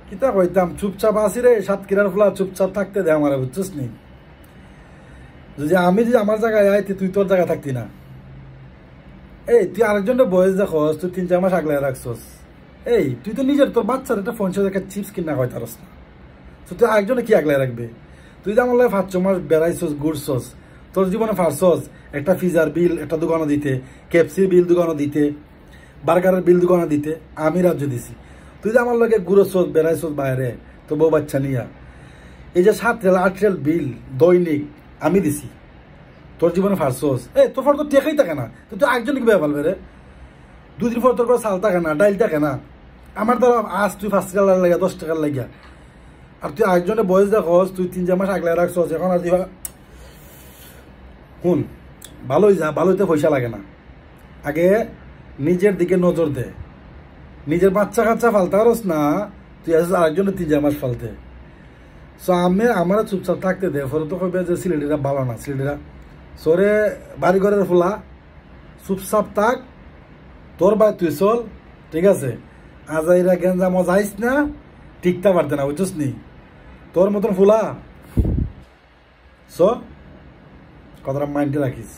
কিতা কইতাম চুপচাপ আসি রে, সাতক্ষীরার ফুলা চুপচাপ থাকতে দে আমার, বুঝছিস নি? যদি আমি যদি আমার জায়গায় আইতি তুই তোর জায়গায় থাকতি না। এই তুই আরেকজনের বয়স দেখস, তুই 3-4 মাস আগলে রাখছস। এই তুই তো নিজের তোর বাচ্চার একটা ফোন সাথে একটা চিপস কিনা হয় তারস না, তো তুই আরেকজনে কি আগলে রাখবে? তুই যে আমার লাগে 5-6 মাস বেড়াইছস ঘুরছস, তোর জীবনে ফারছস একটা পিজার বিল একটা দোকানে দিতে, কেপসির বিল দোকানে দিতে, বার্গারের বিল দোকানে দিতে আমি রাজ্য দিছি। তুই যে আমার লগে ঘুরছস বেড়াইছস বাইরে তো বউ বাচ্চা নিয়া, এই যে 7 রেল 8 রেল বিল দৈনিক আমি দিছি, তোর জীবনে ফারছস। তোর ফর তো টেকাই থাকে না, তুই তো একজন কি পালবে রে? 2 দিন পর তোর করে চাল থাকে না, ডাইল থাকে না। আমার ধর আজ তুই 5 টাকার লাগিয়া 10 টাকার লাগিয়া, আর তুই একজনের বয়স দেখস, তুই 3-4 মাস আগলে রাখছস। এখন আর তুই শুন, ভালোই যা, ভালোইতে পয়সা লাগে না। আগে নিজের দিকে নজর দে, নিজের বাচ্চা কাচ্চা ফালতে পারস না, তুই আসিস আরেকজনের 3-4 মাস ফালতে। সো আমরা চুপচাপ থাকতে দে। ফলে তো কবে যে সিলেটিরা ভালো না, সিলেটিরা সরে বাড়ি ঘরের ফুলা, চুপচাপ থাক, তোর ভাই তুই চল, ঠিক আছে? আজাইরা গেঞ্জা মজাইস না, টিকতে পারতে না, বুঝছিস নি? তোর মতন ফুলা। সো কথাটা মাইন্ডে রাখিস।